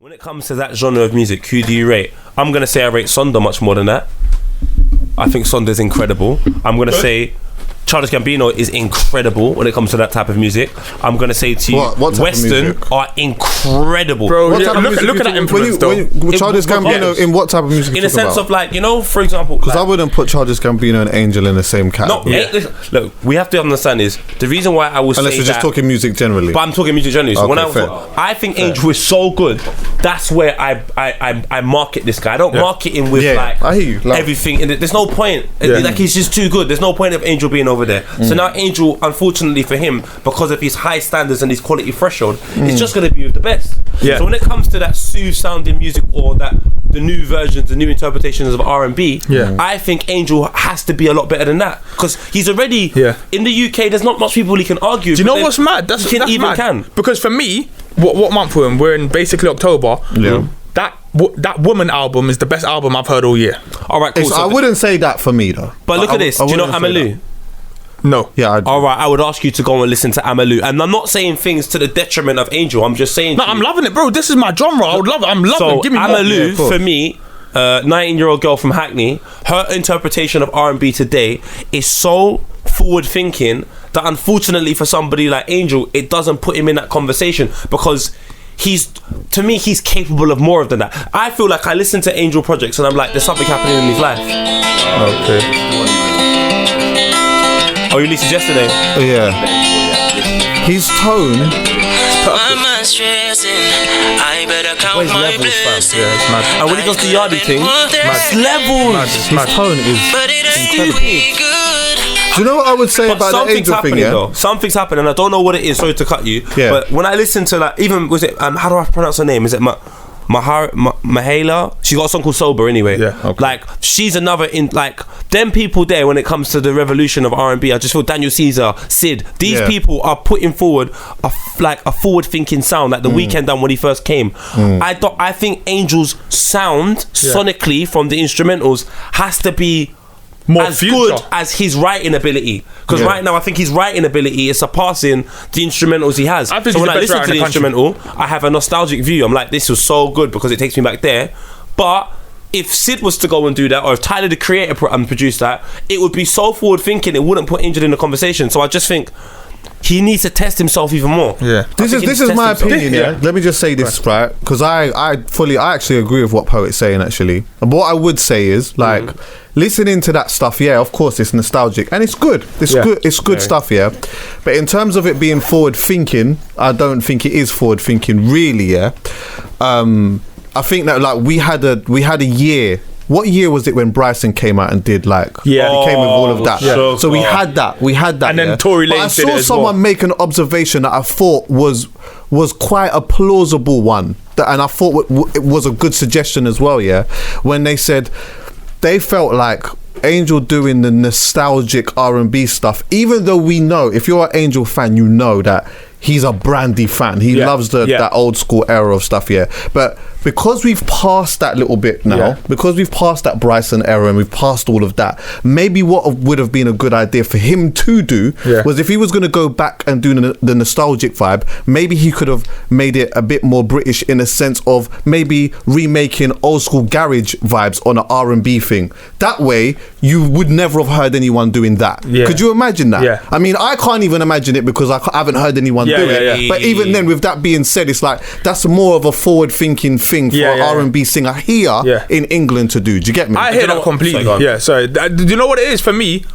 When it comes to that genre of music, who do you rate? I'm going to say I rate Sonda much more than that. I think Sonda's incredible. I'm going to say Childish Gambino is incredible when it comes to that type of music. I'm going to say to you, Western are incredible. Bro, look at that influence though. Childish Gambino in what type of music? In a sense of like, you know, for example... Because I wouldn't put Childish Gambino and Angel in the same category. Look, we have to understand is, the reason why I will say that... Unless we're just talking music generally. But I'm talking music generally. So when I think Angel is so good, that's where I market this guy. I don't market him with like I hear you. Everything in it. There's no point. Like he's just too good. There's no point of Angel being over there. So now Angel, unfortunately for him, because of his high standards and his quality threshold, it's just going to be with the best. So when it comes to that soothe sounding music or that the new versions, the new interpretations of R&B, I think Angel has to be a lot better than that, because he's already in the UK. There's not much people he can argue. Do you know what's mad? That's mad. Because for me, what month we're in? We're in basically October. That Woman album is the best album I've heard all year. All right, cool. I wouldn't say that for me though. But look at this. Do you know Amalu? No. Yeah. All right, I would ask you to go and listen to Amalu, and I'm not saying things to the detriment of Angel. I'm just saying. No, I'm loving it, bro. This is my genre. I would love it. I'm loving it. Give me Amalu for me. 19-year-old girl from Hackney, her interpretation of R&B today is so forward thinking that unfortunately for somebody like Angel, it doesn't put him in that conversation, because he's capable of more than that. I feel like I listen to Angel projects and I'm like, there's something happening in his life. Okay. Oh, you released it yesterday? Yeah. His tone. And when he does the Yardie thing, it's levels. His tone is incredible. Do you know what I would say about the Angel thing? Though. Something's happening. I don't know what it is. Sorry to cut you. Yeah. But when I listen to that, even was it? How do I pronounce her name? Is it Mahala? She got a song called Sober anyway. Yeah. Okay. Like she's another in like them people there when it comes to the revolution of R&B. I just feel Daniel Caesar, Sid. These people are putting forward a forward thinking sound like the Weeknd done when he first came. I think Angel's sound sonically from the instrumentals has to be more as good as his writing ability, because right now I think his writing ability is surpassing the instrumentals he has. I think so when I listen to the instrumental, I have a nostalgic view. I'm like, this was so good because it takes me back there. But if Sid was to go and do that, or if Tyler the Creator produced that, it would be so forward thinking, it wouldn't put Angel in the conversation. So I just think he needs to test himself even more. This is my opinion. Let me just say this, right? Because I actually agree with what Poet's saying actually. And what I would say is like, listening to that stuff, of course it's nostalgic and it's good. It's good stuff, But in terms of it being forward thinking, I don't think it is forward thinking really. I think that like we had a year. What year was it when Bryson came out and did like? He came with all of that. So we had that. And then Tory Lanez did it as well. I saw someone make an observation that I thought was quite a plausible one, and I thought it was a good suggestion as well. When they said they felt like Angel doing the nostalgic R&B stuff, even though we know, if you're an Angel fan, you know that he's a Brandy fan. He loves that old school era of stuff, But because we've passed that little bit now, because we've passed that Bryson era and we've passed all of that, maybe what would have been a good idea for him to do was, if he was going to go back and do the nostalgic vibe, maybe he could have made it a bit more British in a sense of maybe remaking old school garage vibes on an R&B thing. That way, you would never have heard anyone doing that. Could you imagine that? I mean, I can't even imagine it because I haven't heard anyone do it. But even then, with that being said, it's like that's more of a forward-thinking thing for an R&B singer here in England to do. Do you get me? I hear that completely. Sorry. Do you know what it is for me?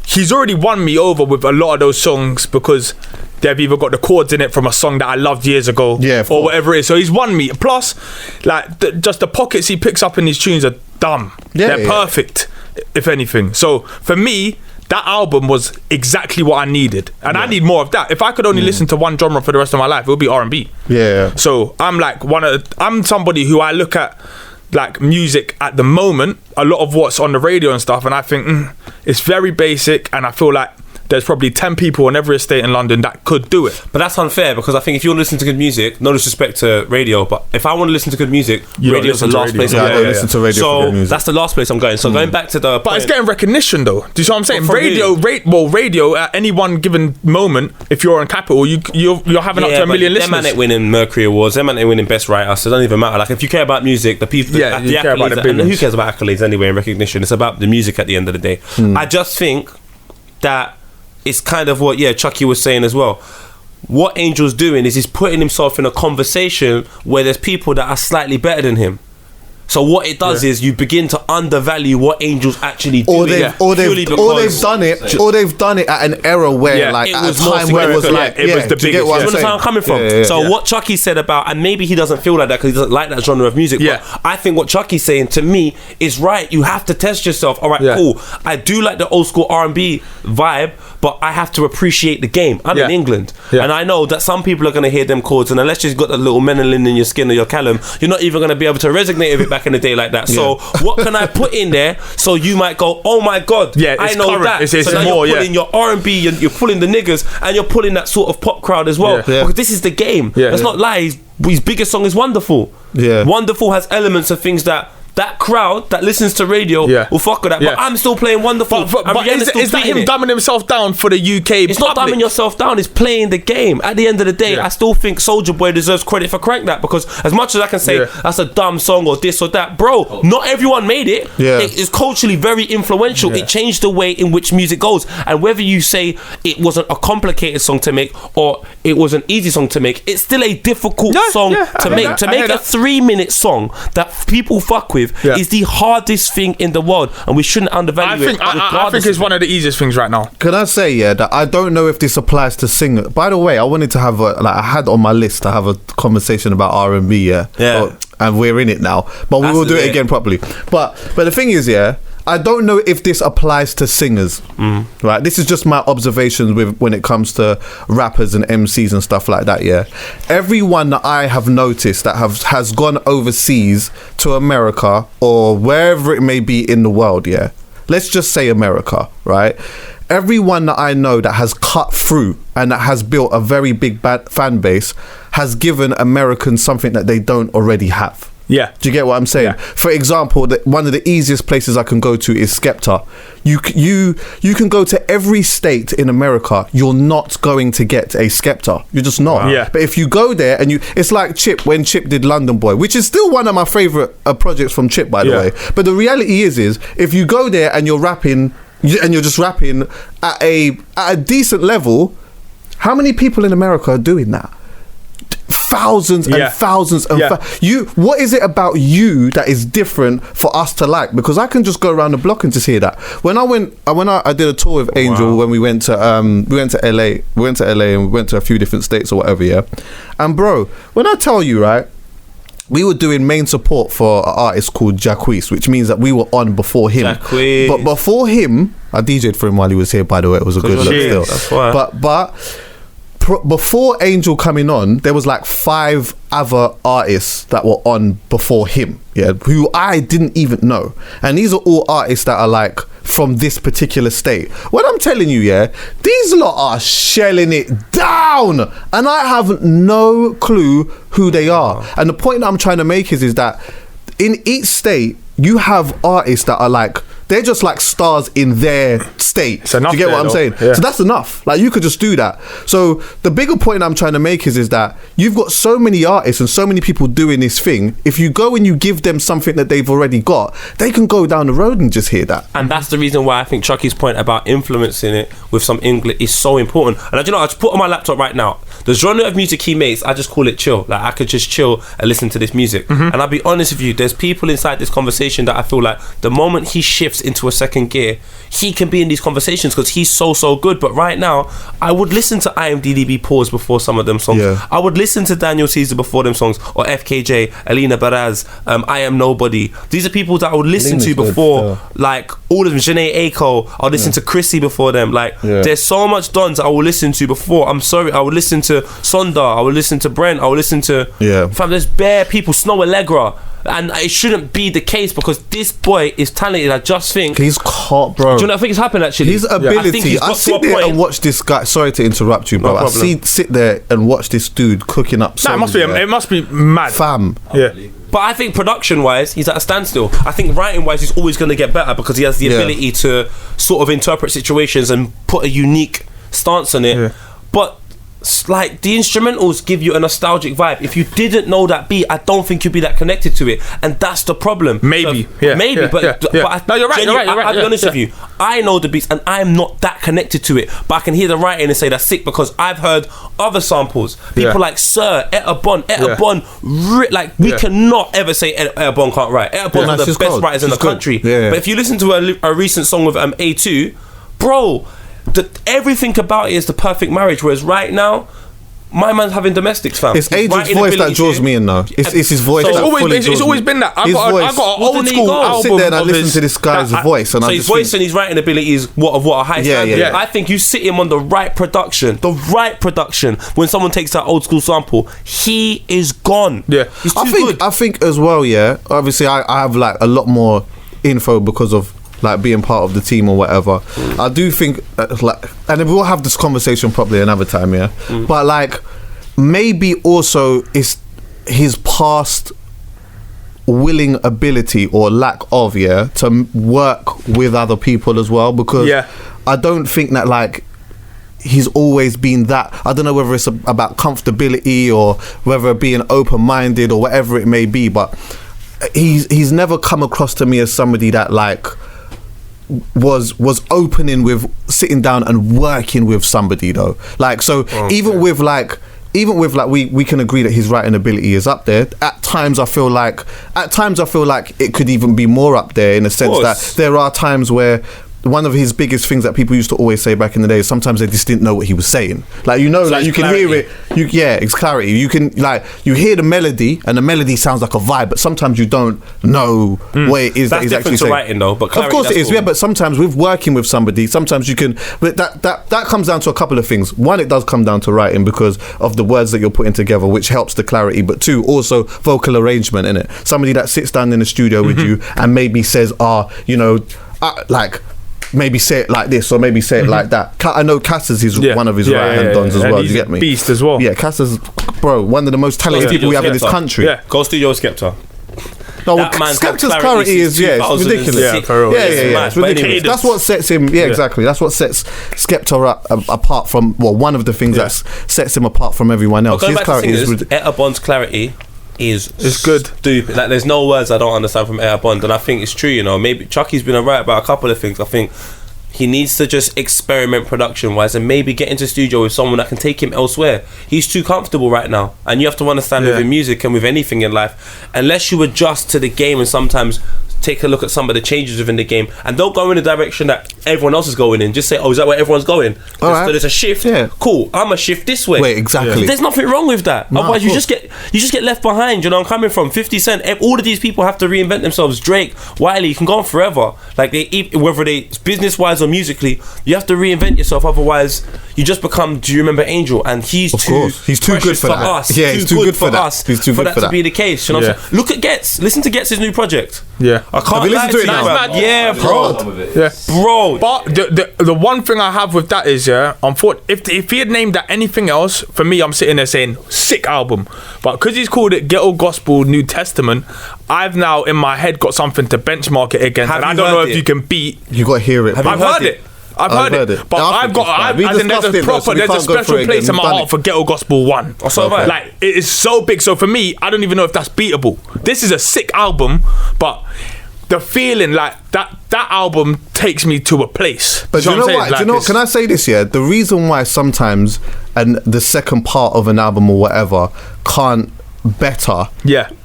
He's already won me over with a lot of those songs because they've either got the chords in it from a song that I loved years ago, or whatever it is. So he's won me. Plus, like just the pockets he picks up in his tunes are dumb. They're perfect, if anything. So for me, that album was exactly what I needed, and I need more of that. If I could only listen to one genre for the rest of my life, it would be R&B. So I'm like I'm somebody who I look at like music at the moment, a lot of what's on the radio and stuff, and I think it's very basic, and I feel like there's probably 10 people on every estate in London that could do it. But that's unfair, because I think if you want to listen to good music, no disrespect to radio, but if I want to listen to good music, radio's the last place I'm going. Listen to radio for good music. That's the last place I'm going. So going back to the But it's getting recognition though. Do you see what I'm saying? Radio at any one given moment, if you're on Capital, you're having up to 1 million listeners. Them man ain't winning Mercury Awards, them man ain't winning Best Writer, so it doesn't even matter. Like, if you care about music, the people, the care about the accolades, and who cares about accolades anyway and recognition? It's about the music at the end of the day. I just think that it's kind of what Chucky was saying as well. What Angel's doing is he's putting himself in a conversation where there's people that are slightly better than him. So what it does is you begin to undervalue what Angel's actually doing. Or they've done it at an era where like at a time where it was like it was the biggest. Do you understand where I'm coming from? So what Chucky's said about, and maybe he doesn't feel like that because he doesn't like that genre of music. But I think what Chucky's saying to me is right. You have to test yourself. All right, cool. I do like the old school R&B vibe, but I have to appreciate the game. I'm in England, and I know that some people are going to hear them chords, and unless you've got that little menolin in your skin or your calum, you're not even going to be able to resonate with it back in the day like that. So what can I put in there so you might go, oh my god, I know current. That. It's so now more, you're pulling your R&B, you're pulling the niggas, and you're pulling that sort of pop crowd as well. Because this is the game. Let's not lie. His biggest song is Wonderful. Wonderful has elements of things that crowd that listens to radio will fuck with that. But I'm still playing Wonderful. But is that him dumbing himself down for the UK It's not dumbing yourself down, it's playing the game. At the end of the day, I still think Soulja Boy deserves credit for Crank That, because as much as I can say that's a dumb song or this or that, bro, not everyone made it. It is culturally very influential. It changed the way in which music goes. And whether you say it wasn't a complicated song to make or it was an easy song to make, it's still a difficult song to make. To make a 3-minute song that people fuck with is the hardest thing in the world, and we shouldn't undervalue it. I think it's one of the easiest things right now. Can I say that I don't know if this applies to singers. By the way, I wanted to have I had on my list to have a conversation about R&B, and we're in it now, but we will do it again properly. But the thing is, I don't know if this applies to singers, right? This is just my observations when it comes to rappers and MCs and stuff like that, Everyone that I have noticed that has gone overseas to America or wherever it may be in the world, let's just say America, right? Everyone that I know that has cut through and that has built a very big fan base has given Americans something that they don't already have. Yeah. Do you get what I'm saying? For example, one of the easiest places I can go to is Skepta. You can go to every state in America, you're not going to get a Skepta. You're just not. But if you go there and it's like Chip, when Chip did London Boy, which is still one of my favourite projects from Chip, by the way. But the reality is if you go there and you're rapping, and you're just rapping at a decent level, how many people in America are doing that? Thousands and thousands and what is it about you that is different for us to like? Because I can just go around the block and just hear that. When I did a tour with Angel, when we went to LA, we went and we went to a few different states or whatever, and bro, when I tell you, right, we were doing main support for an artist called Jacquees, which means that we were on before him. But before him, I DJ'd for him while he was here, by the way. It was a good look still. That's why. But before Angel coming on, there was like 5 other artists that were on before him, who I didn't even know. And these are all artists that are like from this particular state. What I'm telling you, these lot are shelling it down, and I have no clue who they are. And the point that I'm trying to make is that in each state, you have artists that are like, they're just like stars in their state. Do you get what I'm saying? So that's enough. Like, you could just do that. So the bigger point I'm trying to make is that you've got so many artists and so many people doing this thing. If you go and you give them something that they've already got, they can go down the road and just hear that. And that's the reason why I think Chucky's point about influencing it with some English is so important. And I just put on my laptop right now, the genre of music he makes, I just call it chill. Like, I could just chill and listen to this music. And I'll be honest with you, there's people inside this conversation that I feel like the moment he shifts into a second gear, he can be in these conversations because he's so good. But right now, I would listen to IMDb Pause before some of them songs. I would listen to Daniel Caesar before them songs, or FKJ, Alina Baraz, I Am Nobody. These are people that I would listen to before, like all of them. Janae Aiko, I'll listen to Chrissy before them. Like, there's so much Dons I will listen to before. I'm sorry, I would listen to Sonda, I would listen to Brent, I would listen to fam, there's bare people, Snow Allegra. And it shouldn't be the case because this boy is talented. I just think he's caught, bro. Do you know what I think has happened actually? His ability. I sit there and watch this guy. Sorry to interrupt you, bro. I sit there and watch this dude cooking up songs. It must be mad, fam. Yeah. But I think production-wise, he's at a standstill. I think writing-wise, he's always going to get better because he has the ability to sort of interpret situations and put a unique stance on it. Yeah. But like the instrumentals give you a nostalgic vibe. If you didn't know that beat, I don't think you'd be that connected to it, and that's the problem. Maybe, but you're right. I'll be honest with you. I know the beats, and I'm not that connected to it, but I can hear the writing and say that's sick because I've heard other samples. People like Sir, Etta Bon, like we cannot ever say Etta Bon can't write. Etta Bon's one of the best writers in the country. But if you listen to a recent song with A2, bro. Everything about it is the perfect marriage. Whereas right now, my man's having domestics, fam. It's Agent's voice that draws me in, though. It's his voice. It's always been that. I got an old school album. I sit there and I listen to this guy's voice, and so his voice and his writing ability is what a high standard. Yeah. I think you sit him on the right production. When someone takes that old school sample, he is gone. Yeah, he's too good. I think as well. Yeah, obviously I have like a lot more info because of like being part of the team or whatever. I do think and we'll have this conversation probably another time, but like maybe also it's his past willing ability or lack of to work with other people as well, because I don't think that like he's always been that. I don't know whether it's about comfortability or whether being open-minded or whatever it may be, but he's never come across to me as somebody that like was opening with sitting down and working with somebody though. Like so even with like we can agree that his writing ability is up there. At times I feel like it could even be more up there, in a sense that there are times where one of his biggest things that people used to always say back in the day is sometimes they just didn't know what he was saying. Like, so like you can hear it. It's clarity. You can like you hear the melody and the melody sounds like a vibe, but sometimes you don't know what it is that he's actually saying. Writing though, but clarity, of course it is. Cool. Yeah, but sometimes with working with somebody, sometimes you can. But that comes down to a couple of things. One, it does come down to writing because of the words that you're putting together, which helps the clarity. But two, also vocal arrangement, innit? Somebody that sits down in the studio with you and maybe says, like. Maybe say it like this or maybe say it like that. I know Cass's is one of his right-hand dons as well. He's you get me? Beast as well. Yeah, Cass's, bro, one of the most talented people we have in this country. Yeah, go Studio Skepta. No, Skepta's clarity is it's ridiculous. Yeah, for real. Yeah, it's ridiculous. That's what sets him. Yeah, exactly. That's what sets Skepta apart from one of the things that sets him apart from everyone else. His clarity is ridiculous. Etta Bond's clarity is good. Stupid. Like there's no words I don't understand from Etta Bond, and I think it's true. You know, maybe Chucky's been alright about a couple of things. I think he needs to just experiment production wise and maybe get into studio with someone that can take him elsewhere. He's too comfortable right now, and you have to understand with music and with anything in life, unless you adjust to the game and sometimes take a look at some of the changes within the game and don't go in the direction that everyone else is going in. Just say, is that where everyone's going? So there's a shift. Cool, I'm a shift this way. Wait, exactly. There's nothing wrong with that. Otherwise you just get left behind. You know, I'm coming from 50 Cent. All of these people have to reinvent themselves. Drake, Wiley, you can go on forever. Like whether they business wise or musically, you have to reinvent yourself. Otherwise you just become, do you remember Angel? And he's too good for that. Us. Yeah, he's too good for that. He's too good for that to be the case. You know what I'm saying? Look at Getz. Listen to Getz' new project. Yeah, I can't lie to you, man. Yeah, bro. But the one thing I have with that is, if he had named that anything else, for me, I'm sitting there saying sick album. But because he's called it Ghetto Gospel New Testament, I've now in my head got something to benchmark it against, and I don't know if you can beat. You got to hear it. I've heard it. I've heard it. But there's a special place in my heart for Ghetto Gospel 1. Like, it is so big. So for me, I don't even know if that's beatable. This is a sick album, but the feeling like that album takes me to a place. But do you know what? Like, can I say this? Yeah, the reason why sometimes and the second part of an album or whatever can't better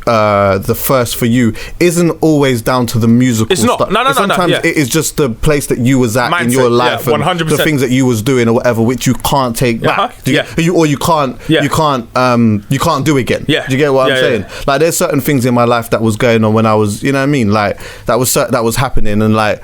the first for you isn't always down to the musical it's not stuff. Sometimes it is just the place that you was at mindset, in your life and 100%. The things that you was doing or whatever which you can't take back. You can't do again. Do you get what I'm saying? Like there's certain things in my life that was going on when I was, you know what I mean, like that was happening, and like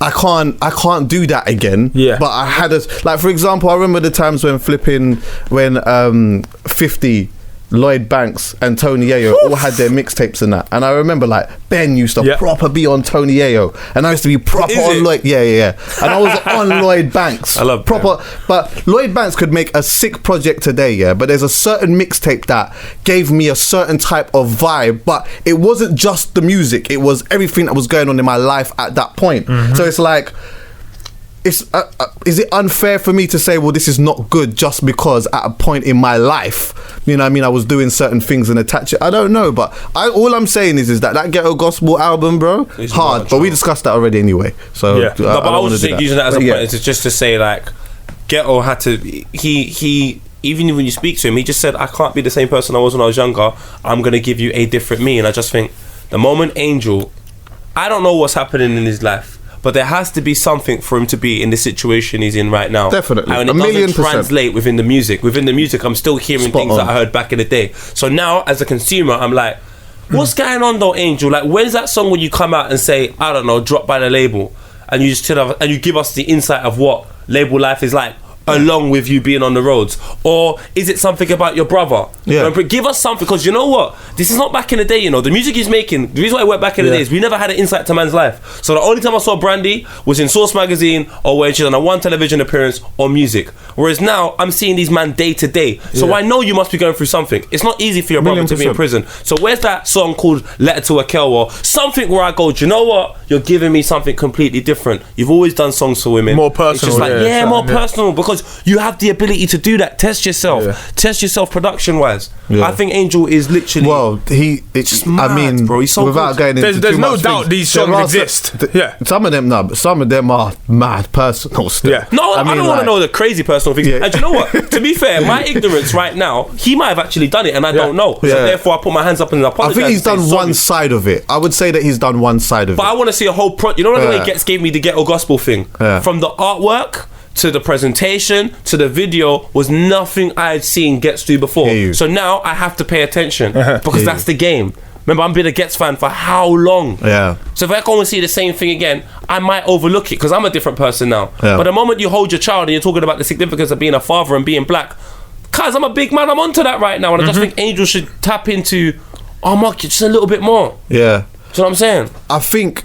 I can't do that again. But I had for example, I remember the times when 50 Lloyd Banks and Tony Ayo all had their mixtapes and that. And I remember like Ben used to proper be on Tony Ayo, and I used to be proper on Lloyd. Yeah. And I was on Lloyd Banks. I love proper. Ben. But Lloyd Banks could make a sick project today, yeah. But there's a certain mixtape that gave me a certain type of vibe. But it wasn't just the music; it was everything that was going on in my life at that point. So it's like. Is it unfair for me to say, well, this is not good just because at a point in my life, you know what I mean, I was doing certain things and attach it? I don't know, but all I'm saying is that Ghetto Gospel album, bro, it's hard. But we discussed that already anyway. So yeah. But I was just using that as a point. It's just to say, like, Ghetto had to. He even when you speak to him, he just said, I can't be the same person I was when I was younger. I'm gonna give you a different me. And I just think the moment Angel, I don't know what's happening in his life. But there has to be something for him to be in the situation he's in right now. Definitely. And it doesn't translate within the music. Within the music, I'm still hearing things that I heard back in the day. So now, as a consumer, I'm like, what's going on though, Angel? Like, when's that song when you come out and say, I don't know, drop by the label, and you just and you give us the insight of what label life is like, along with you being on the roads? Or is it something about your brother? Yeah. Give us something, because you know what? This is not back in the day, you know. The music he's making, the reason why it went back in the day is we never had an insight to man's life. So the only time I saw Brandy was in Source Magazine or when she's on a one television appearance or music. Whereas now, I'm seeing these man day to day. So I know you must be going through something. It's not easy for your brother to be in prison. So where's that song called Letter to a Kel, or something where I go, do you know what? You're giving me something completely different. You've always done songs for women. More personal. It's just like, more personal, because you have the ability to do that. Test yourself production wise. I think Angel is literally it's just mad, I mean, bro, he's so without good. going into there's no doubt these songs exist. Some of them are mad personal still. I don't want to know the crazy personal things. And do you know what, to be fair, my ignorance right now, he might have actually done it and I don't know, so therefore I put my hands up and apologize. I think he's done one side of it. I would say that he's done one side of it, but I want to see a whole you know the way Gets gave me the Ghetto Gospel thing, from the artwork to the presentation to the video, was nothing I had seen Gets do before. So now I have to pay attention because that's the game. Remember, I've been a Gets fan for how long? So if I go and see the same thing again, I might overlook it because I'm a different person now. But the moment you hold your child and you're talking about the significance of being a father and being black, cause I'm a big man, I'm onto that right now, and I just think Angel should tap into our market just a little bit more. Do you know what I'm saying? I think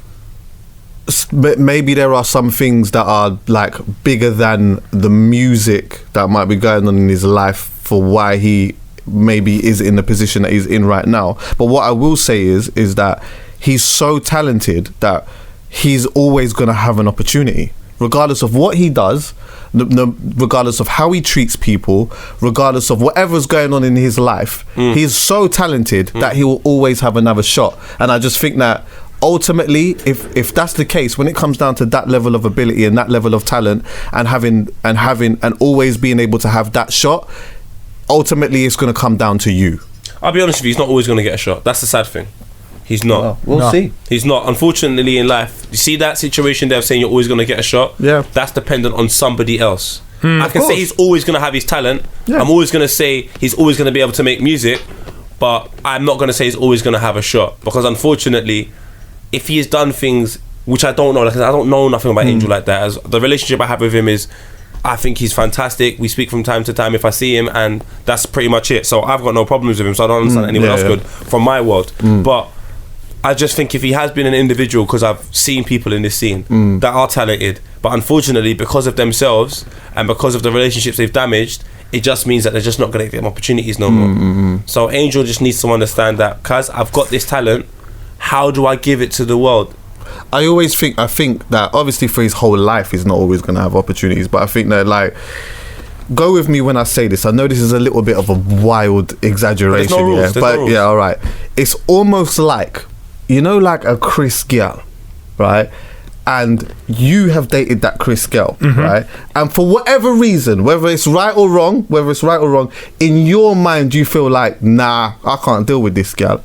maybe there are some things that are like bigger than the music that might be going on in his life for why he maybe is in the position that he's in right now. But what I will say is that he's so talented that he's always going to have an opportunity, regardless of what he does, regardless of how he treats people, regardless of whatever's going on in his life. He's so talented that he will always have another shot. And I just think that ultimately, if that's the case, when it comes down to that level of ability and that level of talent, and having and always being able to have that shot, ultimately it's going to come down to you. I'll be honest with you, he's not always going to get a shot. That's the sad thing. He's not. We'll see. He's not. Unfortunately, in life, you see that situation there of saying you're always going to get a shot? That's dependent on somebody else. I can say he's always going to have his talent. I'm always going to say he's always going to be able to make music, but I'm not going to say he's always going to have a shot, because unfortunately, if he has done things which I don't know, like I don't know nothing about Angel like that. As the relationship I have with him is, I think he's fantastic. We speak from time to time if I see him, and that's pretty much it. So I've got no problems with him, so I don't understand anyone else good from my world. But I just think if he has been an individual, because I've seen people in this scene that are talented, but unfortunately because of themselves and because of the relationships they've damaged, it just means that they're just not going to get them opportunities no more. So Angel just needs to understand that, cuz I've got this talent, how do I give it to the world? I think that obviously for his whole life he's not always going to have opportunities, but I think that, like, go with me when I say this. I know this is a little bit of a wild exaggeration, all right. It's almost like, you know, like a Chris girl, right? And you have dated that Chris girl, right? And for whatever reason, whether it's right or wrong, in your mind you feel like, nah, I can't deal with this girl.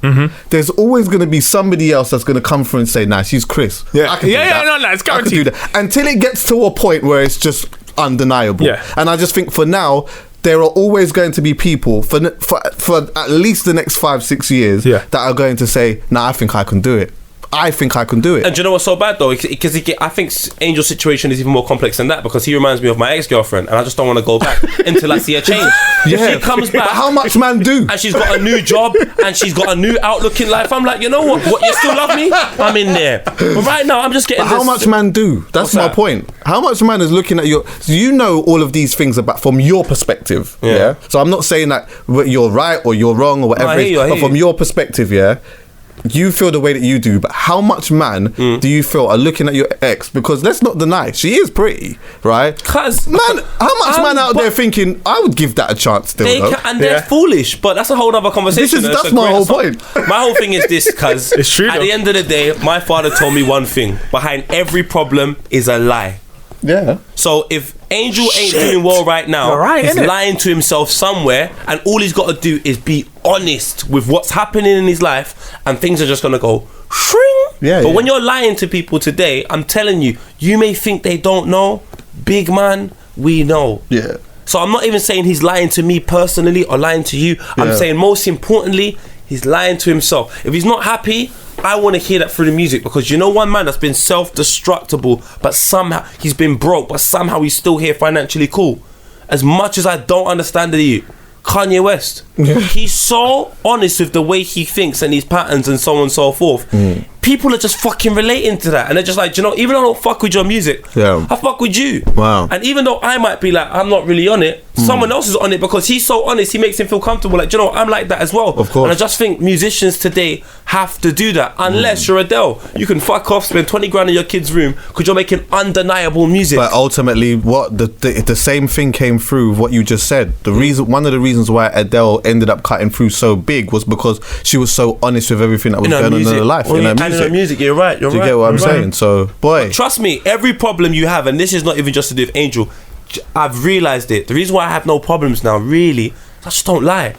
There's always going to be somebody else that's going to come through and say, nah, she's Chris. I can do that. No, it's guaranteed. Until it gets to a point where it's just undeniable. And I just think for now, there are always going to be people for at least the next 5-6 years that are going to say, nah, I think I can do it. I think I can do it. And do you know what's so bad though? Because I think Angel's situation is even more complex than that, because he reminds me of my ex-girlfriend, and I just don't want to go back until I see her change. If she comes back, but how much man do? And she's got a new job and she's got a new outlook in life, I'm like, you know what? You still love me? I'm in there. But right now, I'm just getting. But how much man do? That's my point. How much man is looking at your? So you know all of these things about from your perspective. Yeah. So I'm not saying that you're right or you're wrong or whatever. But from your perspective, you feel the way that you do, but how much man do you feel are looking at your ex? Because let's not deny, she is pretty, right? Cause man, how much man out there thinking I would give that a chance still? They're foolish, but that's a whole other conversation. That's my whole point. My whole thing is this, cause it's true, at the end of the day, my father told me one thing: behind every problem is a lie. Yeah. So if Angel ain't doing well right now, he's lying to himself somewhere, and all he's got to do is be honest with what's happening in his life, and things are just gonna go shring. But when you're lying to people today, I'm telling you, you may think they don't know, big man, we know. Yeah. So I'm not even saying he's lying to me personally or lying to you. I'm saying most importantly, he's lying to himself. If he's not happy, I want to hear that through the music, because you know one man that's been self-destructible, but somehow he's been broke, but somehow he's still here financially cool. As much as I don't understand you, Kanye West. He's so honest with the way he thinks and his patterns and so on and so forth. People are just fucking relating to that, and they're just like, you know, even though I don't fuck with your music, I fuck with you. Wow. And even though I might be like, I'm not really on it, someone else is on it, because he's so honest, he makes him feel comfortable. Like, you know, I'm like that as well. Of course. And I just think musicians today have to do that. Unless you're Adele, you can fuck off, spend 20 grand in your kid's room because you're making undeniable music. But ultimately, what the same thing came through with what you just said. One of the reasons why Adele ended up cutting through so big was because she was so honest with everything that was going on in her life. In her music. You're right. Do you get what I'm saying? So, boy, but trust me, every problem you have, and this is not even just to do with Angel, I've realised it. The reason why I have no problems now, really, I just don't lie.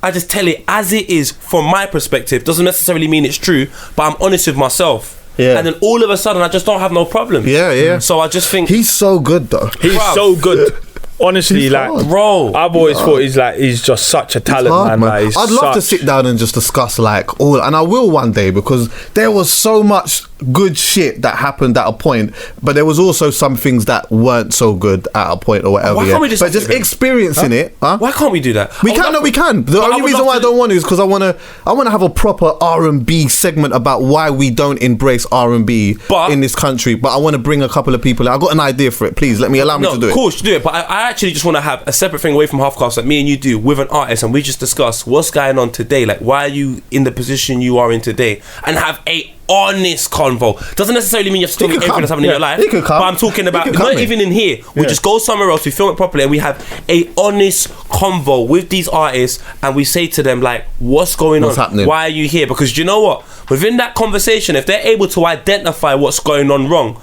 I just tell it as it is from my perspective. Doesn't necessarily mean it's true, but I'm honest with myself. Yeah. And then all of a sudden, I just don't have no problem. Yeah. So I just think he's so good, though. He's so good. Honestly, like, bro, I've always thought he's just such a talent, man. Like, I'd love to sit down and just discuss like all, and I will one day, because there was so much good shit that happened at a point, but there was also some things that weren't so good at a point or whatever. Why can't we just but just experiencing it. Why can't we do that? We can. The only reason why I don't want to is because I want to have a proper R&B segment about why we don't embrace R&B in this country. But I want to bring a couple of people. I got an idea for it. Please allow me to do it. Of course, do it. But I actually just want to have a separate thing away from Halfcast that me and you do with an artist, and we just discuss what's going on today. Like, why are you in the position you are in today, and have a honest convo. Doesn't necessarily mean you have to talk everything that's happening in your life, but I'm talking about not even in here. We just go somewhere else, we film it properly, and we have a honest convo with these artists, and we say to them like, what's going on? Happening? Why are you here? Because you know what, within that conversation, if they're able to identify what's going on wrong,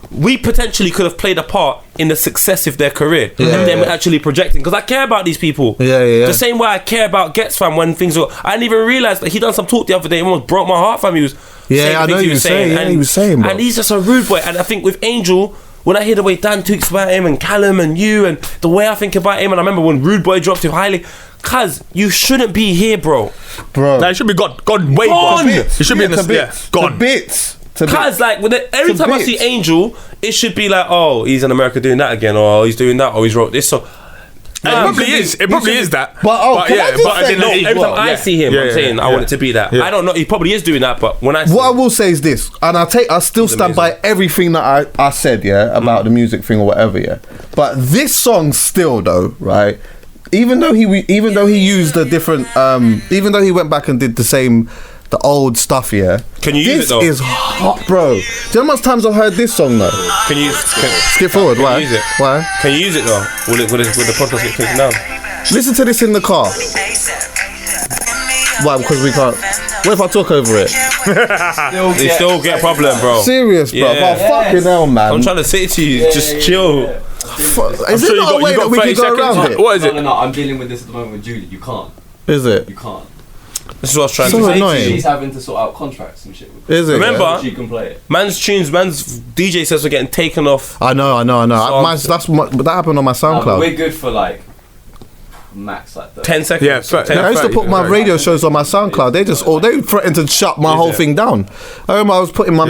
we potentially could have played a part in the success of their career, and them actually projecting, because I care about these people the same way I care about Gets, fam. When things were, I didn't even realise that he done some talk the other day and almost broke my heart, fam. He was I know he was saying, he was saying, bro. And he's just a rude boy. And I think with Angel, when I hear the way Dan talks about him, and Callum and you, and the way I think about him, and I remember when Rude Boy dropped him highly, cuz you shouldn't be here, bro. Nah, he should be gone way gone. He should be in the gone. To bits. Cuz like every time I see Angel, it should be like, oh, he's in America doing that again, or he's doing that, or he's wrote this. So it probably is that. Every time I see him, I'm saying I want it to be that. I don't know. He probably is doing that, but when I see I will say is this, and I still stand by everything that I said, about the music thing or whatever, But this song still, though, right? Even though he used a different, even though he went back and did the old stuff, Can you use it though? This is hot, bro. Do you know how much times I've heard this song though? Can you skip forward? Why? Use it? Why? Can you use it though? Will the podcast get taken down? Listen to this in the car. Why? Because we can't. What if I talk over it? You still get a problem, bro. Serious, bro. Yeah. Fucking hell, man. I'm trying to say to you, just chill. Is there not a way that we can go around it? What is it? No, I'm dealing with this at the moment with Julie. You can't. Is it? You can't. This is what I was trying so to say. Annoying. She's having to sort out contracts and shit. Is it? Remember, she can play it. Man's DJ sets are getting taken off. I know. That happened on my SoundCloud. We're good for like max like 10 seconds. Yeah, I used to put my radio shows on my SoundCloud. They threatened to shut my whole thing down. I remember I was putting my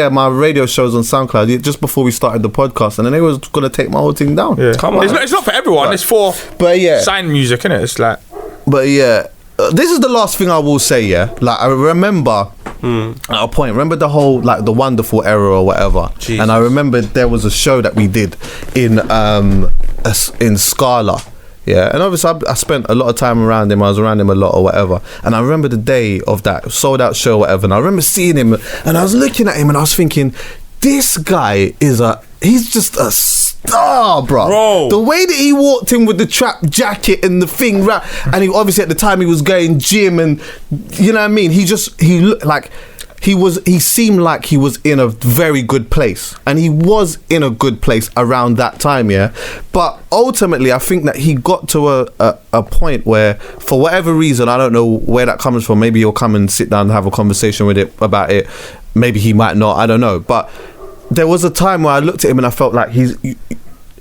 my radio shows on SoundCloud just before we started the podcast, and then they was gonna take my whole thing down. Yeah. Come on. It's not for everyone. It's for sign music, innit? It's like. But yeah, this is the last thing I will say. Yeah, like I remember. At a point, remember the whole like the Wonderful era or whatever. Jesus. And I remember there was a show that we did in Scala. Yeah, and obviously I spent a lot of time around him. I was around him a lot or whatever. And I remember the day of that sold out show or whatever. And I remember seeing him and I was looking at him and I was thinking, this guy he's just a star, bro. The way that he walked in with the trap jacket and the thing and he obviously at the time he was going gym and you know what I mean. He looked like he seemed like he was in a very good place, and he was in a good place around that time, yeah. But ultimately, I think that he got to a point where, for whatever reason, I don't know where that comes from. Maybe he'll come and sit down and have a conversation with it about it. Maybe he might not. I don't know. But there was a time where I looked at him and I felt like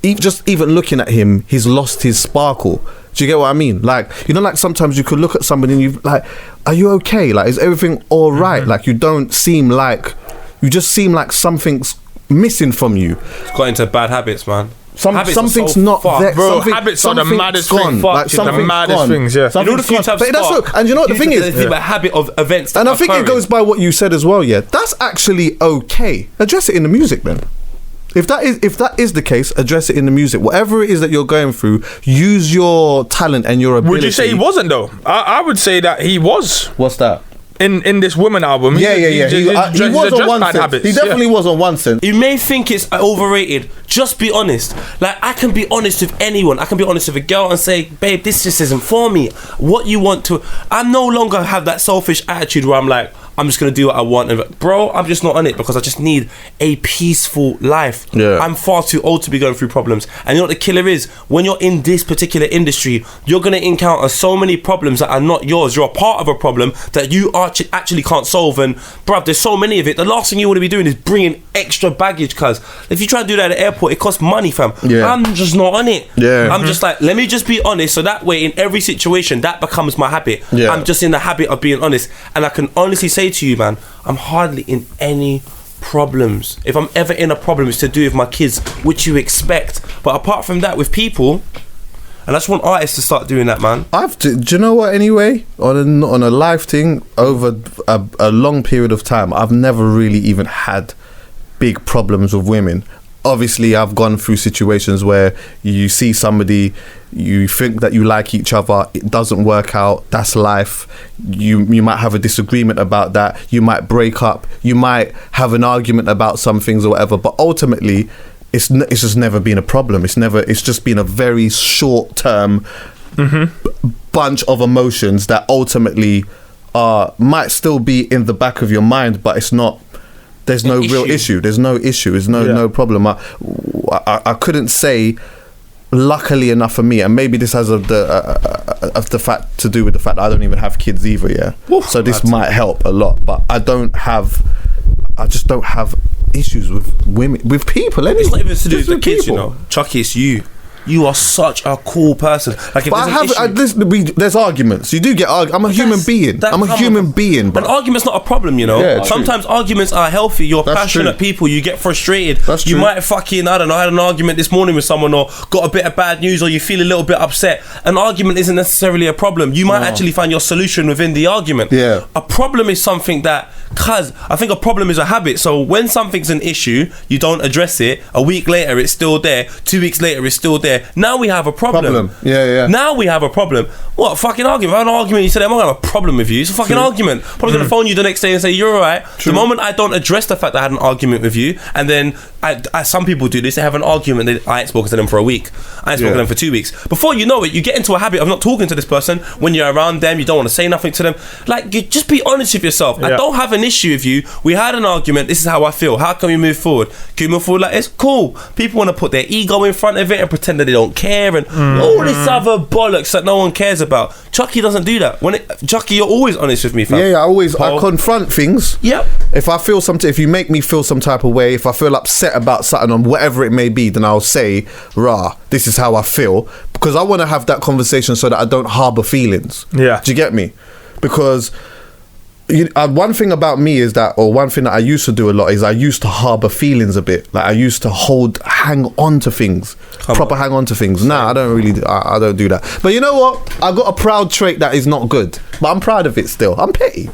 just even looking at him, he's lost his sparkle. Do you get what I mean? Like, you know, like sometimes you could look at somebody and you like, are you okay? Like, is everything all right? Like, you just seem like something's missing from you. It's got into bad habits, man. Something's so not there. Bro, habits are the maddest thing. Like, the maddest things, yeah. You know the few times and you know what the thing is? The habit of events. And I think it goes by what you said as well, yeah. That's actually okay. Address it in the music then. If that is the case, address it in the music. Whatever it is that you're going through, use your talent and your ability. Would you say he wasn't though? I would say that he was. What's that? In this Woman album. He was on one sense. He definitely was on one sense. You may think it's overrated. Just be honest. Like, I can be honest with anyone. I can be honest with a girl and say, babe, this just isn't for me. What you want to... I no longer have that selfish attitude where I'm like, I'm just going to do what I want. And, bro, I'm just not on it because I just need a peaceful life. Yeah. I'm far too old to be going through problems. And you know what the killer is? When you're in this particular industry, you're going to encounter so many problems that are not yours. You're a part of a problem that you actually can't solve. And, bruv, there's so many of it. The last thing you want to be doing is bringing extra baggage, cuz if you try to do that at the airport, it costs money, fam. Yeah. I'm just not on it. Yeah. I'm just like, let me just be honest. So that way, in every situation, that becomes my habit. Yeah. I'm just in the habit of being honest. And I can honestly say to you, man, I'm hardly in any problems. If I'm ever in a problem, it's to do with my kids, which you expect. But apart from that, with people, and I just want artists to start doing that, man. Do you know what? Anyway, on a live thing over a long period of time, I've never really even had big problems with women. Obviously, I've gone through situations where you see somebody, you think that you like each other, it doesn't work out, that's life. You might have a disagreement about that, you might break up, you might have an argument about some things or whatever, but ultimately, it's just never been a problem. It's just been a very short-term bunch of emotions that ultimately might still be in the back of your mind, but it's not. There's no real issue. There's no issue. There's no problem. I couldn't say, luckily enough for me, and maybe this has the fact to do with the fact that I don't even have kids either. Yeah. Oof, so this might help a lot, but I just don't have issues with women, with people. Anyway. It's not even to do with the kids, people. You know. Chucky, it's you. You are such a cool person. Like, if there's arguments. You do get I'm a human being. I'm a human being, bro. An argument's not a problem, you know. Yeah, sometimes arguments are healthy. You're passionate people. You get frustrated. You might fucking, I don't know, I had an argument this morning with someone, or got a bit of bad news, or you feel a little bit upset. An argument isn't necessarily a problem. You might actually find your solution within the argument. Yeah. A problem is something that, cause I think a problem is a habit. So when something's an issue, you don't address it. A week later, it's still there. 2 weeks later, it's still there. Now we have a problem. Yeah. Now we have a problem. What, a fucking argument? If I had an argument, you said, I'm not going to have a problem with you. It's a fucking argument. Probably going to phone you the next day and say, you're alright. The moment I don't address the fact that I had an argument with you, and then some people do this, they have an argument, I ain't spoken to them for a week. I ain't spoken to them for 2 weeks. Before you know it, you get into a habit of not talking to this person. When you're around them, you don't want to say nothing to them. Like, you just be honest with yourself. I don't have an issue with you. We had an argument. This is how I feel. How can we move forward? Can we move forward like this? Cool. People want to put their ego in front of it and pretend that they don't care and all this other bollocks that no one cares about. Chucky doesn't do that. Chucky, you're always honest with me, fam. Yeah, I confront things. Yep. If I feel if you make me feel some type of way, if I feel upset about something or whatever it may be, then I'll say, rah, this is how I feel, because I want to have that conversation so that I don't harbour feelings. Yeah. Do you get me? Because one thing about me is that, or one thing that I used to do a lot is I used to harbour feelings a bit. Like I used to hang on to things, hang on to things. Nah, I don't do that. But you know what? I got a proud trait that is not good, but I'm proud of it still. I'm petty,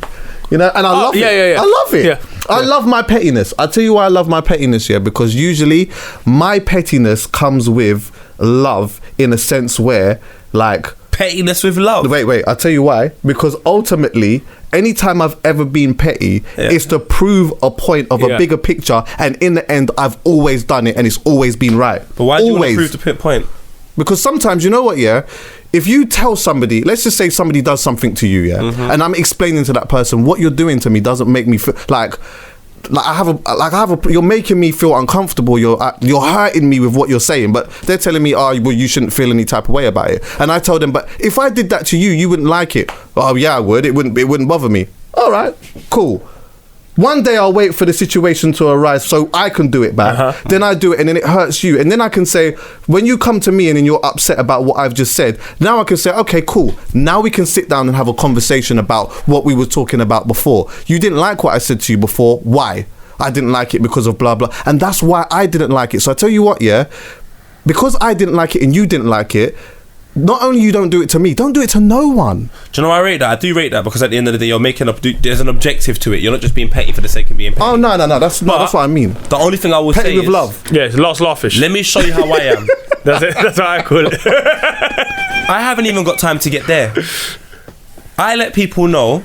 and I love it. Yeah. I love it. Yeah. I love my pettiness. I'll tell you why I love my pettiness, because usually my pettiness comes with love, in a sense where, like, pettiness with love. Wait, I'll tell you why. Because ultimately, anytime I've ever been petty, it's to prove a point of a bigger picture, and in the end, I've always done it, and it's always been right. But why do you want to prove the point? Because sometimes, you know what, if you tell somebody, let's just say somebody does something to you, and I'm explaining to that person what you're doing to me doesn't make me feel like you're making me feel uncomfortable. You're hurting me with what you're saying, but they're telling me, well, you shouldn't feel any type of way about it. And I tell them, but if I did that to you, you wouldn't like it. Oh yeah, I would. It wouldn't bother me. All right, cool. One day I'll wait for the situation to arise so I can do it back. Then I do it and then it hurts you. And then I can say, when you come to me and then you're upset about what I've just said, now I can say, okay, cool. Now we can sit down and have a conversation about what we were talking about before. You didn't like what I said to you before. Why? I didn't like it because of blah, blah. And that's why I didn't like it. So I tell you what, because I didn't like it and you didn't like it, not only you don't do it to me, don't do it to no one. Do you know why I rate that? I do rate that because at the end of the day, you're making there's an objective to it. You're not just being petty for the sake of being petty. Oh no, that's what I mean. The only thing I will petty say with is love. Yeah, it's last laughish. Let me show you how I am. That's what I call it. I haven't even got time to get there. I let people know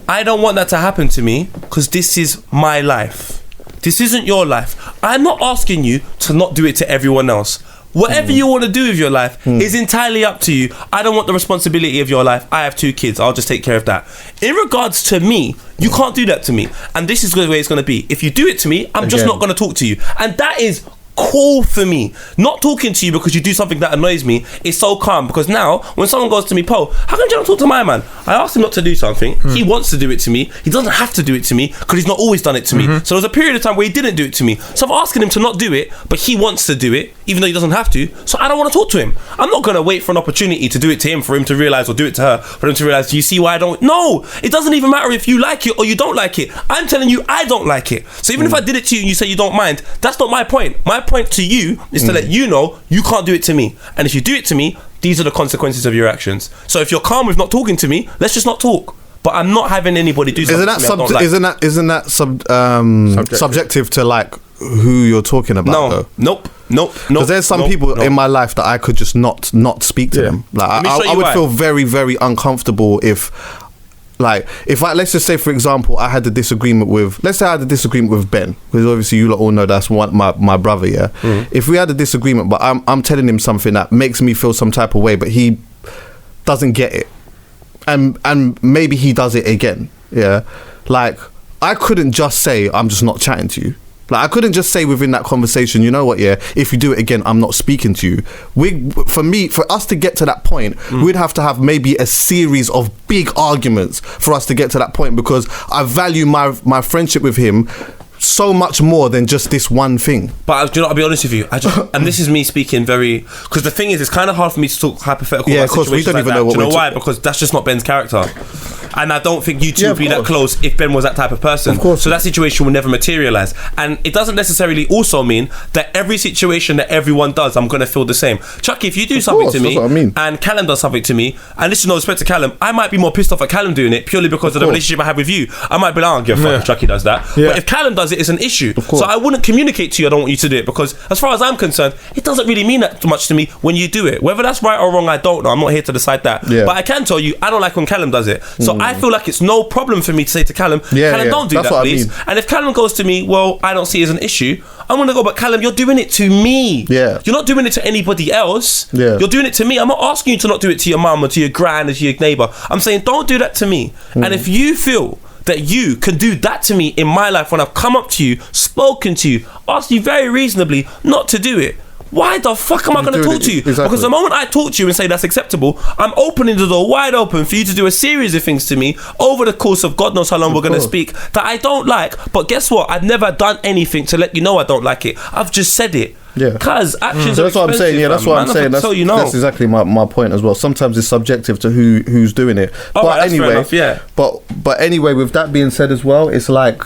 I don't want that to happen to me because this is my life. This isn't your life. I'm not asking you to not do it to everyone else. Whatever you want to do with your life is entirely up to you. I don't want the responsibility of your life. I have 2 kids. I'll just take care of that. In regards to me, you can't do that to me. And this is the way it's going to be. If you do it to me, I'm just not going to talk to you. And that is cool for me. Not talking to you because you do something that annoys me is so calm, because now when someone goes to me, Paul, how come you don't talk to my man? I asked him not to do something. He wants to do it to me. He doesn't have to do it to me because he's not always done it to me. So there's a period of time where he didn't do it to me. So I'm asking him to not do it, but he wants to do it even though he doesn't have to. So I don't want to talk to him. I'm not going to wait for an opportunity to do it to him for him to realise, or do it to her for him to realise, do you see why I don't? No, it doesn't even matter if you like it or you don't like it. I'm telling you I don't like it. So even if I did it to you and you say you don't mind, that's not my point. My point to you is to let you know you can't do it to me. And if you do it to me, these are the consequences of your actions. So if you're calm with not talking to me, let's just not talk. But I'm not having anybody do something to me. Isn't that subjective to like who you're talking about? Nope. Because there's some people in my life that I could just not speak to them. Like I would feel very, very uncomfortable if let's just say, for example, I had a disagreement with Ben, because obviously you lot all know that's my brother, If we had a disagreement, but I'm telling him something that makes me feel some type of way, but he doesn't get it, and maybe he does it again, like I couldn't just say I'm just not chatting to you. Like I couldn't just say within that conversation, you know what, if you do it again, I'm not speaking to you. For us to get to that point, we'd have to have maybe a series of big arguments for us to get to that point, because I value my friendship with him so much more than just this one thing. But do you know, I'll be honest with you, and this is me speaking because the thing is, it's kind of hard for me to talk hypothetical about situations we don't even know what. Do you know why? Because that's just not Ben's character. And I don't think you two would be that close if Ben was that type of person. Of course. So that situation will never materialise. And it doesn't necessarily also mean that every situation that everyone does, I'm going to feel the same. Chucky, if you do something to me, and Callum does something to me, and this is no respect to Callum, I might be more pissed off at Callum doing it purely because of the relationship I have with you. I might be like, I don't give a fuck if Chucky does that. But if Callum does it, it's an issue. So I wouldn't communicate to you I don't want you to do it, because as far as I'm concerned, it doesn't really mean that much to me when you do it. Whether that's right or wrong, I don't know. I'm not here to decide that. But I can tell you, I don't like when Callum does it. So I feel like it's no problem for me to say to Callum, Callum, don't do that, please. And if Callum goes to me, well, I don't see it as an issue, I'm going to go, but Callum, you're doing it to me. You're not doing it to anybody else. You're doing it to me. I'm not asking you to not do it to your mum or to your gran or to your neighbour. I'm saying, don't do that to me. And if you feel that you can do that to me in my life when I've come up to you, spoken to you, asked you very reasonably not to do it, why the fuck am I going to talk to you? Exactly. Because the moment I talk to you and say that's acceptable, I'm opening the door wide open for you to do a series of things to me over the course of God knows how long we're going to speak that I don't like. But guess what? I've never done anything to let you know I don't like it. I've just said it. Yeah. Because actions So are that's what I'm saying. Yeah, that's what I'm saying. So you know. That's exactly my point as well. Sometimes it's subjective to who's doing it. Oh, but right, that's anyway, fair enough, yeah. But anyway, with that being said as well, it's like,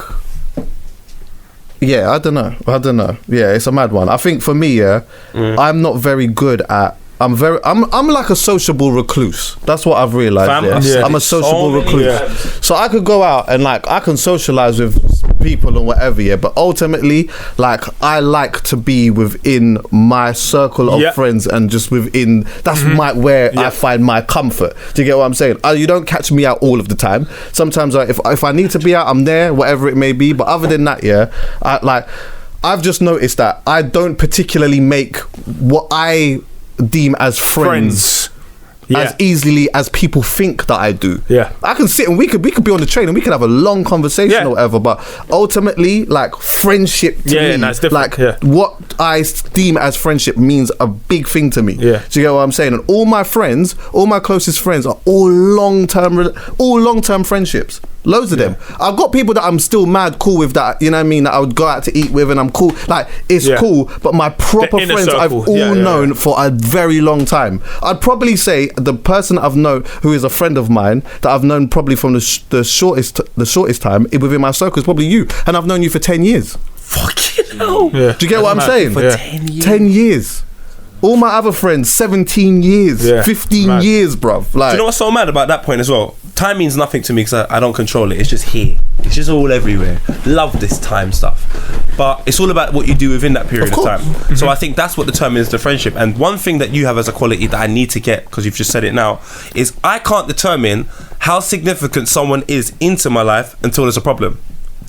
yeah, I don't know. Yeah, it's a mad one. I think for me, I'm not very good at. I'm like a sociable recluse. That's what I've realised. Yeah? I'm a sociable recluse. Yeah. So I could go out and like I can socialise with people and whatever, yeah. But ultimately, like I like to be within my circle of friends and just within. That's where I find my comfort. Do you get what I'm saying? You don't catch me out all of the time. Sometimes if I need to be out, I'm there, whatever it may be. But other than that, yeah, I've just noticed that I don't particularly make what I deem as friends. As easily as people think that I do. Yeah, I can sit and we could be on the train and we could have a long conversation or whatever. But ultimately, like friendship to me, no, it's different. Like what I deem as friendship means a big thing to me. Yeah, do you get what I'm saying? And all my friends, all my closest friends, are all long term friendships. Loads of them. I've got people that I'm still mad cool with, that, you know what I mean, that I would go out to eat with and I'm cool. Like, it's cool, but my proper friends circle. I've all known for a very long time. I'd probably say the person I've known who is a friend of mine that I've known probably from the shortest time within my circle is probably you. And I've known you for 10 years. Fucking hell. Yeah. Do you get what I'm saying? For 10 years. 10 years. All my other friends, 17 years, 15 years, bruv. Like, do you know what's so mad about that point as well? Time means nothing to me because I don't control it. It's just here. It's just all everywhere. Love this time stuff. But it's all about what you do within that period of time. Mm-hmm. So I think that's what determines the friendship. And one thing that you have as a quality that I need to get, because you've just said it now, is I can't determine how significant someone is into my life until there's a problem.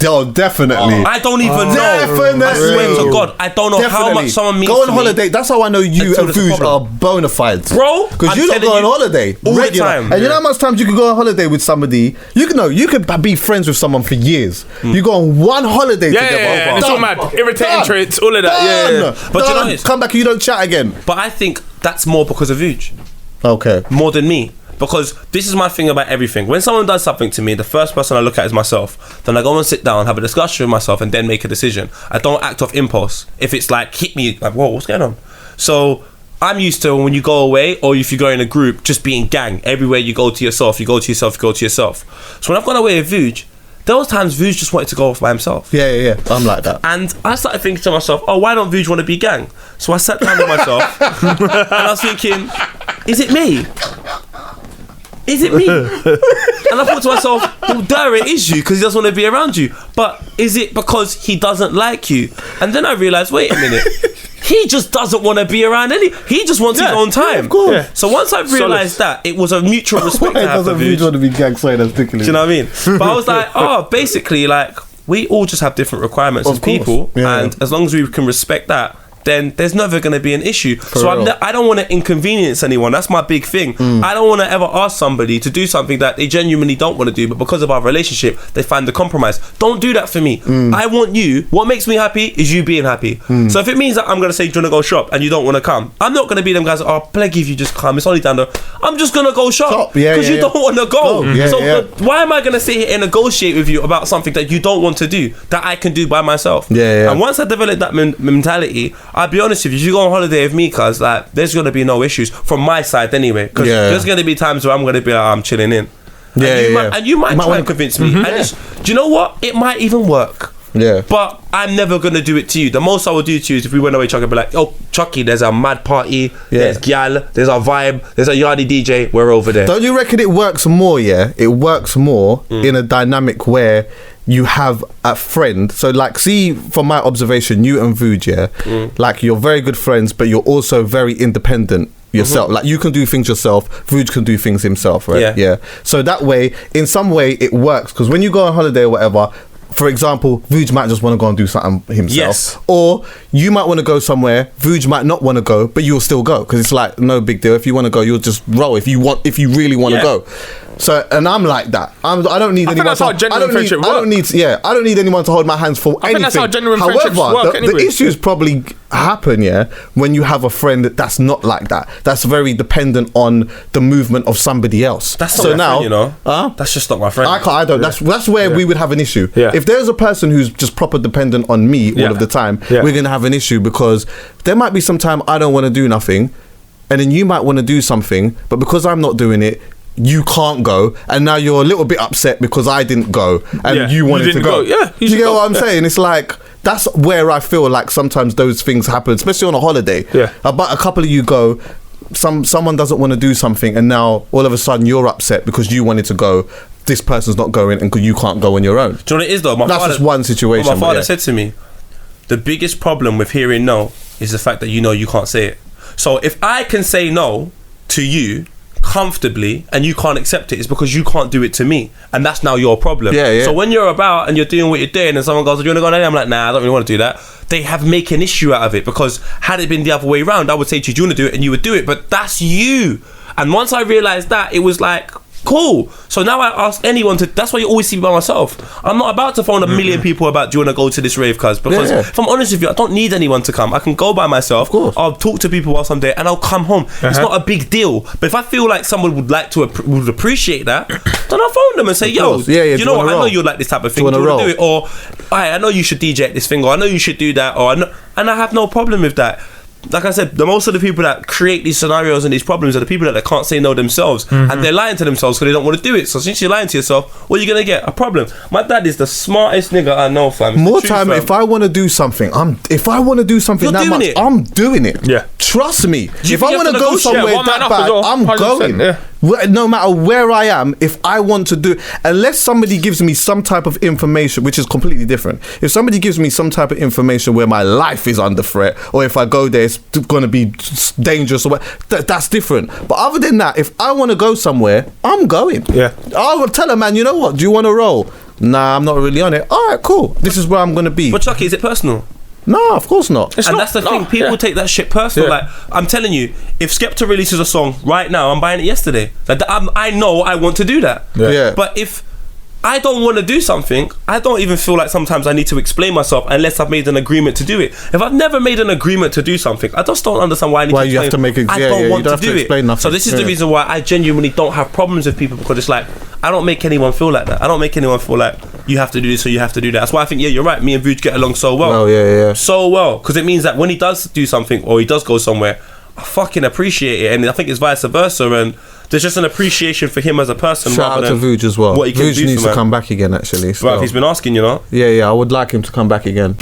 Oh, definitely. I don't even know. Definitely. I swear to God, I don't know how much someone means Go on to holiday. Me. That's how I know you and Vuj are bona fides. Bro, because you don't go on holiday all the time. And you know how much times you can go on holiday with somebody? You could be friends with someone for years. You go on one holiday together. Yeah. It's all mad. Irritating traits, all of that. Yeah. But you know, come back and you don't chat again. But I think that's more because of Vuj. Okay. More than me. Because this is my thing about everything. When someone does something to me, the first person I look at is myself. Then I go and sit down, have a discussion with myself, and then make a decision. I don't act off impulse. If it's like, hit me, like, whoa, what's going on? So I'm used to when you go away, or if you go in a group, just being gang. Everywhere you go to yourself, you go to yourself, you go to yourself. So when I've gone away with Vuj, there was times Vuj just wanted to go off by himself. Yeah. I'm like that. And I started thinking to myself, oh, why don't Vuj want to be gang? So I sat down with myself, and I was thinking, is it me? Is it me? And I thought to myself, well, duh, it is you, because he doesn't want to be around you. But is it because he doesn't like you? And then I realised, wait a minute, he just doesn't want to be around he just wants his own time. Yeah, of course. Yeah. So once I realised that, it was a mutual respect to have for Vuj. Vuj want to be gang, sorry, that's ridiculous. Do you know what I mean? But I was like, basically, like, we all just have different requirements as people. And as long as we can respect that, then there's never going to be an issue. I don't want to inconvenience anyone. That's my big thing. I don't want to ever ask somebody to do something that they genuinely don't want to do, but because of our relationship, they find the compromise. Don't do that for me. I want you. What makes me happy is you being happy. So if it means that I'm going to say, do you want to go shop, and you don't want to come, I'm not going to be them guys that, oh, plague if you just come. It's only down there. I'm just going to go shop because you don't want to go. Why am I going to sit here and negotiate with you about something that you don't want to do, that I can do by myself? And once I develop that mentality, I'll be honest with you, if you go on holiday with me, cuz, like, there's going to be no issues from my side anyway. Because there's going to be times where I'm going to be like, I'm chilling in. And you might try and convince me. And do you know what? It might even work. Yeah. But I'm never going to do it to you. The most I will do to you is if we went away, Chucky, I'd be like, oh, Chucky, there's a mad party, there's gyal, there's a vibe, there's a yardy DJ, we're over there. Don't you reckon it works more, It works more in a dynamic where you have a friend. So, like, see, from my observation, you and Vuj, like, you're very good friends, but you're also very independent yourself. Like, you can do things yourself, Vuj can do things himself, right? Yeah. So that way, in some way, it works. Because when you go on holiday or whatever, for example, Vuj might just want to go and do something himself. Yes. Or you might want to go somewhere, Vuj might not want to go, but you'll still go. Because it's like, no big deal. If you want to go, you'll just roll. If you really want to go. So, and I'm like that. I don't need anyone. That's how genuine friendship works. I don't need anyone to hold my hands for anything. I think that's how genuine friendships work. The issue is probably happen, when you have a friend that's not like that, that's very dependent on the movement of somebody else. That's not my friend, you know. That's just not my friend. I don't. That's where we would have an issue. Yeah. If there's a person who's just proper dependent on me all of the time, we're gonna have an issue, because there might be some time I don't want to do nothing, and then you might want to do something, but because I'm not doing it, you can't go, and now you're a little bit upset because I didn't go and you wanted to go. Yeah, you get what I'm saying? It's like, that's where I feel like sometimes those things happen, especially on a holiday. Yeah. But a couple of you go, someone doesn't want to do something, and now all of a sudden you're upset because you wanted to go. This person's not going, and you can't go on your own. Do you know what it is though? That's just one situation. My father said to me, the biggest problem with hearing no is the fact that you know you can't say it. So if I can say no to you comfortably and you can't accept it, it's because you can't do it to me, and that's now your problem. So when you're about and you're doing what you're doing and someone goes, do you want to go on there? I'm like, nah, I don't really want to do that. They make an issue out of it, because had it been the other way around, I would say to you, do you want to do it? And you would do it, but that's you. And once I realised that, it was like, cool. So now I ask anyone to. That's why you always see me by myself. I'm not about to phone a million people about, do you want to go to this rave, cuz? Because if I'm honest with you, I don't need anyone to come. I can go by myself. Of course. I'll talk to people whilst I'm there, and I'll come home. It's not a big deal. But if I feel like someone would like to would appreciate that, then I'll phone them and say, yo, you know what? I know you like this type of thing. Do you want to do it? Or I know you should DJ at this thing, or I know you should do that, or and I have no problem with that. Like I said, most of the people that create these scenarios and these problems are the people that can't say no themselves, and they're lying to themselves because they don't want to do it. So since you're lying to yourself, what are you gonna get? A problem. My dad is the smartest nigga I know, fam. More time, fam. If I want to do something, if I want to do something that much, I'm doing it. Yeah. Trust me. If I want to go somewhere that bad, I'm going. Yeah. No matter where I am, if I want to do, unless somebody gives me some type of information, which is completely different. If somebody gives me some type of information where my life is under threat, or if I go there, it's going to be dangerous, or that's different. But other than that, if I want to go somewhere, I'm going. Yeah. I will tell a man, you know what? Do you want to roll? Nah, I'm not really on it. All right, cool. This is where I'm going to be. But Chucky, is it personal? No, of course not. That's the thing. People take that shit personal. Like, I'm telling you, if Skepta releases a song right now, I'm buying it yesterday. Like, I know I want to do that. Yeah. But if I don't want to do something, I don't even feel like sometimes I need to explain myself unless I've made an agreement to do it. If I've never made an agreement to do something, I just don't understand why I need to explain. You have to make it. I don't want to do it. So this is the reason why I genuinely don't have problems with people, because it's like, I don't make anyone feel like that. I don't make anyone feel like you have to do this or you have to do that. That's why I think, you're right, me and Vuj get along so well. So well, because it means that when he does do something or he does go somewhere, I fucking appreciate it, and I think it's vice versa, and there's just an appreciation for him as a person. Shout out to Vuj as well. Vuj needs to come back again, actually. Right, he's been asking, you know. Yeah, I would like him to come back again.